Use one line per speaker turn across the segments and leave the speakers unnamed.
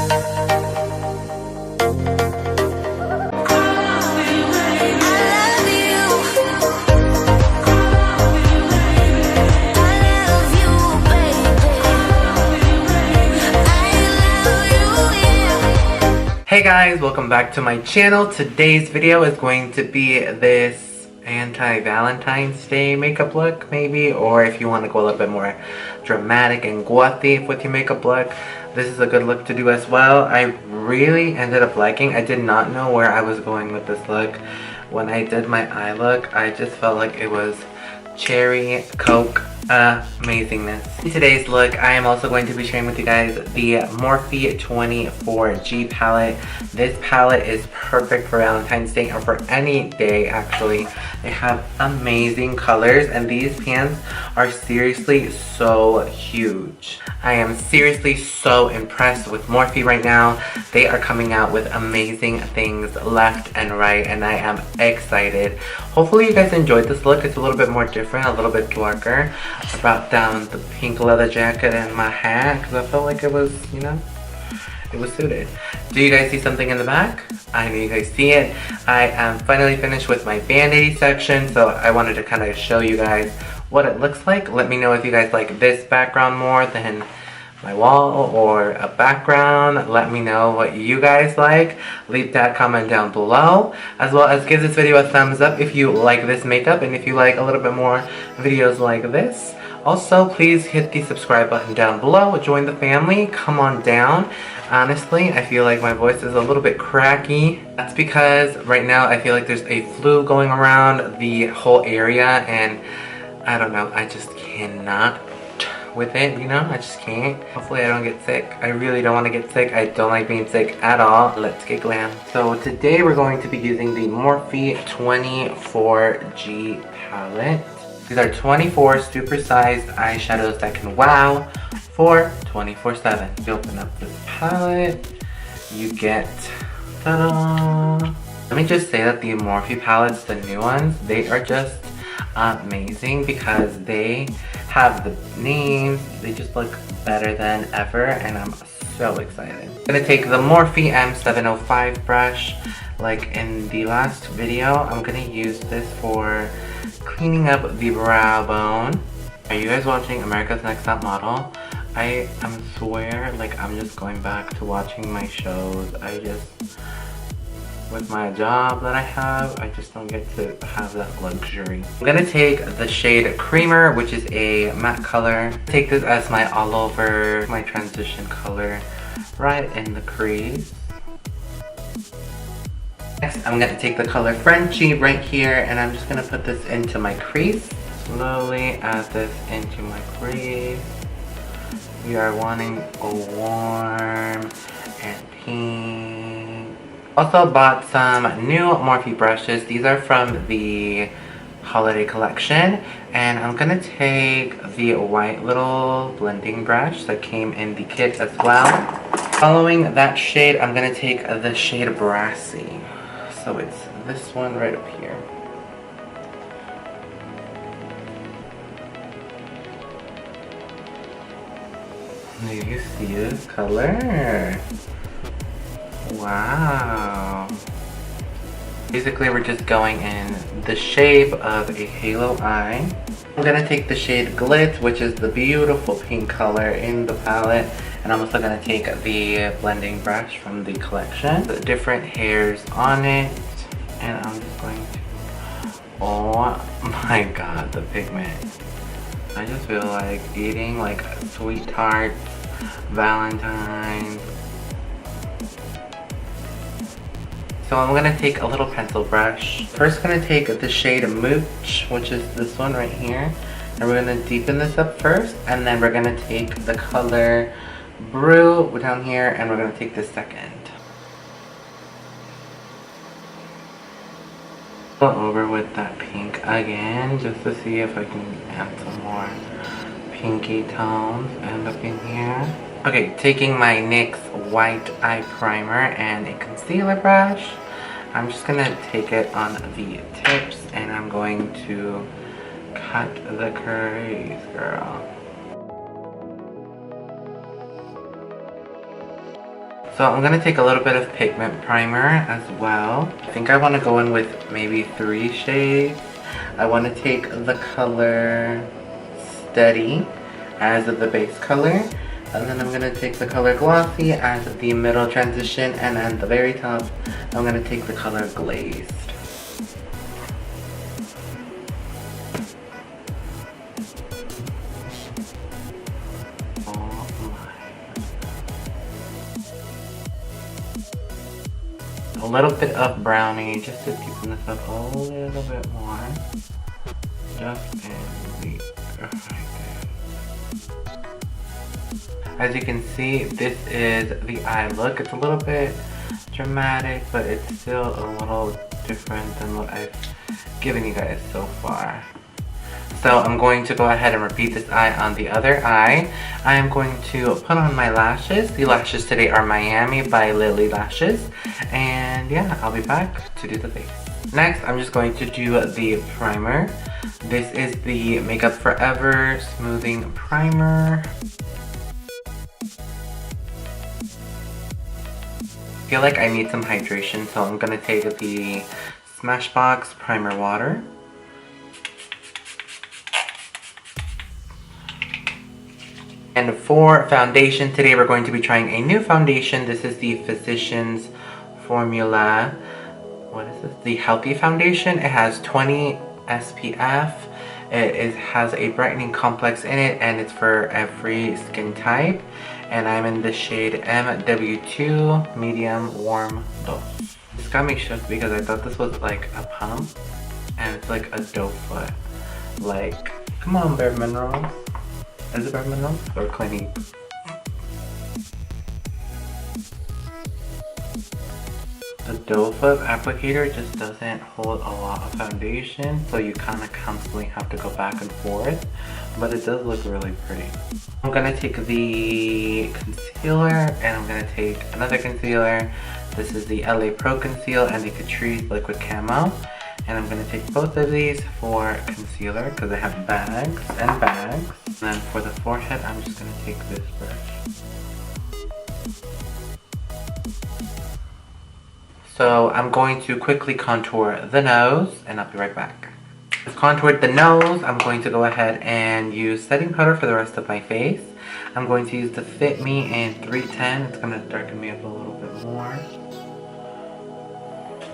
Hey guys, welcome back to my channel. Today's video is going to be this anti-Valentine's Day makeup look, maybe, or if you want to go a little bit more dramatic and gothy with your makeup look, this is a good look to do as well. I really ended up liking. I did not know where I was going with this look. When I did my eye look, I just felt like it was cherry coke amazingness. In today's look, I am also going to be sharing with you guys the Morphe 24G palette. This palette is perfect for Valentine's Day or for any day actually. They have amazing colors and these pans are seriously so huge. I am seriously so impressed with Morphe right now. They are coming out with amazing things left and right and I am excited. Hopefully you guys enjoyed this look. It's a little bit more different, a little bit darker. I brought down the pink leather jacket and my hat because I felt like it was, you know, it was suited. Do you guys see something in the back? I know you guys see it. I am finally finished with my vanity section, so I wanted to kind of show you guys what it looks like. Let me know if you guys like this background more than my wall or a background. Let me know what you guys like. Leave that comment down below, as well as give this video a thumbs up if you like this makeup and if you like a little bit more videos like this. Also, please hit the subscribe button down below. Join the family. Come on down. Honestly, I feel like my voice is a little bit cracky. That's because right now I feel like there's a flu going around the whole area and I don't know, I just cannot with it, you know, I just can't. Hopefully I don't get sick. I really don't want to get sick. I don't like being sick at all. Let's get glam. So today we're going to be using the Morphe 24G palette. These are 24 super-sized eyeshadows that can wow for 24/7. You open up this palette, you get, ta-da! Let me just say that the Morphe palettes, the new ones, they are just amazing because they have the names, they just look better than ever and I'm so excited. I'm gonna take the Morphe M705 brush. Like in the last video, I'm gonna use this for cleaning up the brow bone. Are you guys watching America's Next Top Model? I swear, like I'm just going back to watching my shows. With my job that I have, I just don't get to have that luxury. I'm gonna take the shade Creamer, which is a matte color. Take this as my all over, my transition color, right in the crease. Next, I'm gonna take the color Frenchie right here, and I'm just gonna put this into my crease. Slowly add this into my crease. We are wanting a warm and pink. Also bought some new Morphe brushes. These are from the holiday collection. And I'm gonna take the white little blending brush that came in the kit as well. Following that shade, I'm gonna take the shade Brassy. So it's this one right up here. Do you see this color? Wow. Basically, we're just going in the shape of a halo eye. I'm gonna take the shade Glit, which is the beautiful pink color in the palette. And I'm also gonna take the blending brush from the collection. The different hairs on it. And I'm just going to... Oh my god, the pigment. I just feel like eating like sweet tarts, Valentines. So I'm gonna take a little pencil brush. First gonna take the shade Mooch, which is this one right here. And we're gonna deepen this up first. And then we're gonna take the color Brew down here and we're gonna take this second. Go over with that pink again just to see if I can add some more pinky tones end up in here. Okay, taking my NYX white eye primer and a concealer brush. I'm just gonna take it on the tips and I'm going to cut the crease, girl. So I'm gonna take a little bit of pigment primer as well. I think I want to go in with maybe 3 shades. I want to take the color Steady as the base color, and then I'm gonna take the color Glossy as the middle transition, and at the very top I'm gonna take the color Glazed. A little bit of brownie just to deepen this up a little bit more. Just in the right there. As you can see, this is the eye look. It's a little bit dramatic, but it's still a little different than what I've given you guys so far. So I'm going to go ahead and repeat this eye on the other eye. I am going to put on my lashes. The lashes today are Miami by Lily Lashes. And yeah, I'll be back to do the face. Next, I'm just going to do the primer. This is the Makeup Forever Smoothing Primer. I feel like I need some hydration, so I'm going to take the Smashbox Primer Water. And for foundation, today we're going to be trying a new foundation. This is the Physicians Formula. What is this? The Healthy Foundation. It has 20 SPF. It has a brightening complex in it, and it's for every skin type. And I'm in the shade MW2 Medium Warm Doe. This got me shook because I thought this was like a pump, and it's like a doe foot. Like, come on, Bare Minerals. Is it Bare Minerals or Clinique? The doe foot applicator just doesn't hold a lot of foundation, so you kind of constantly have to go back and forth, but it does look really pretty. I'm gonna take the concealer, and I'm gonna take another concealer. This is the LA Pro Conceal and the Catrice Liquid Camo. And I'm going to take both of these for concealer because they have bags and bags. And then for the forehead, I'm just going to take this brush. So I'm going to quickly contour the nose, and I'll be right back. I've contoured the nose. I'm going to go ahead and use setting powder for the rest of my face. I'm going to use the Fit Me in 310. It's going to darken me up a little bit more.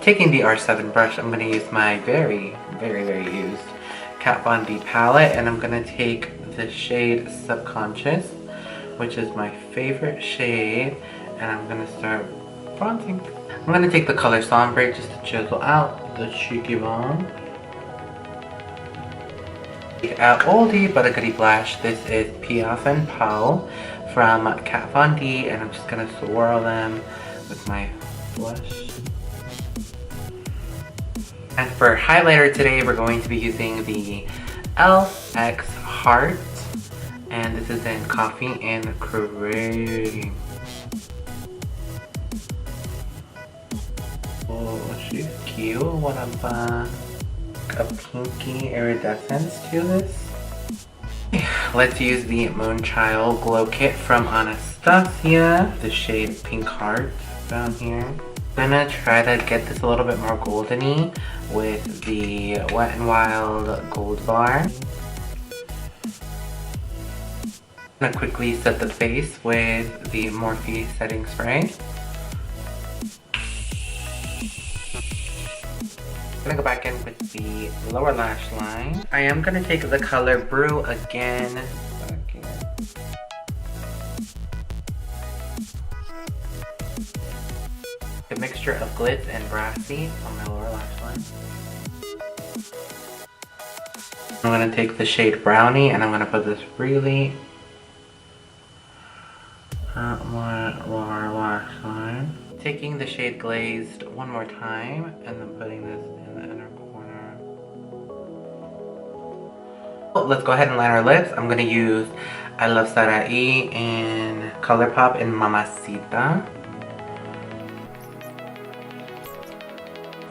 Taking the R7 brush, I'm going to use my very used Kat Von D palette, and I'm going to take the shade Subconscious, which is my favorite shade, and I'm going to start bronzing. I'm going to take the color Sombre just to chisel out the cheeky bone. An oldie but a goodie blush. This is Piaf and Pow from Kat Von D, and I'm just going to swirl them with my blush. And for highlighter today, we're going to be using the LX Heart, and this is in Coffee and Cream. Oh, she's cute. What a pinky iridescence to this. Let's use the Moonchild Glow Kit from Anastasia, the shade Pink Heart down here. I'm gonna try to get this a little bit more goldeny with the Wet n Wild Gold Bar. I'm gonna quickly set the face with the Morphe Setting Spray. I'm gonna go back in with the lower lash line. I am gonna take the color Brew again. A mixture of glitz and brassy on my lower lash line. I'm gonna take the shade Brownie, and I'm gonna put this really at my lower lash line. Taking the shade Glazed one more time, and then putting this in the inner corner. Let's go ahead and line our lips. I'm gonna use I Love Sarai in ColourPop in Mamacita.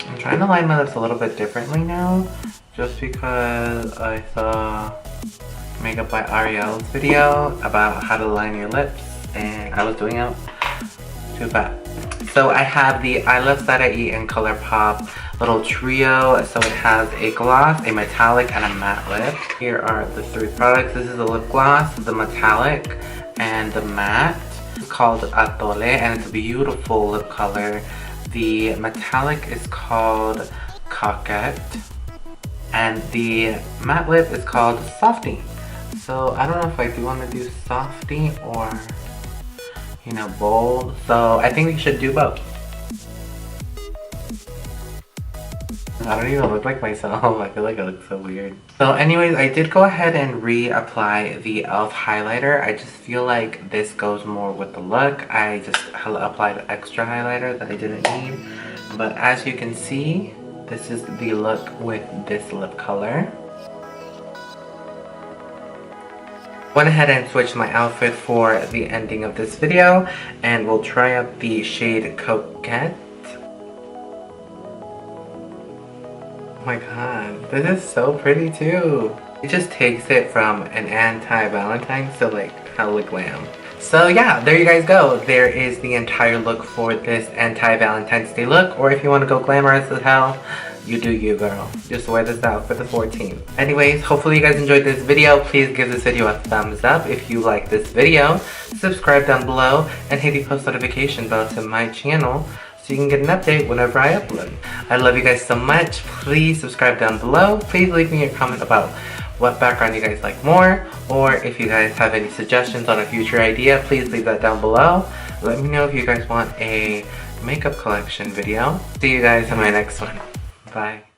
I'm trying to line my lips a little bit differently now, just because I saw Makeup by Ariel's video about how to line your lips, and I was doing it too fat. So I have the I Love Sada E in ColourPop little trio. So it has a gloss, a metallic, and a matte lip. Here are the 3 products. This is the lip gloss, the metallic, and the matte. It's called Atole, and it's a beautiful lip color. The metallic is called Coquette, and the matte lip is called Softy. So I don't know if I do want to do Softy or, you know, bold. So I think we should do both. I don't even look like myself. I feel like I look so weird. So anyways, I did go ahead and reapply the e.l.f. highlighter. I just feel like this goes more with the look. I just applied extra highlighter that I didn't need. But as you can see, this is the look with this lip color. Went ahead and switched my outfit for the ending of this video, and we'll try out the shade Coquette. Oh my god, this is so pretty too. It just takes it from an anti-Valentines to like hella glam. So yeah, there you guys go. There is the entire look for this anti-Valentine's Day look, or if you want to go glamorous as hell, you do you, girl. Just wear this out for the 14th. Anyways, hopefully you guys enjoyed this video. Please give this video a thumbs up if you like this video. Subscribe down below and hit the post notification bell to my channel so you can get an update whenever I upload. I love you guys so much. Please subscribe down below. Please leave me a comment about what background you guys like more, or if you guys have any suggestions on a future idea, please leave that down below. Let me know if you guys want a makeup collection video. See you guys in my next one. Bye.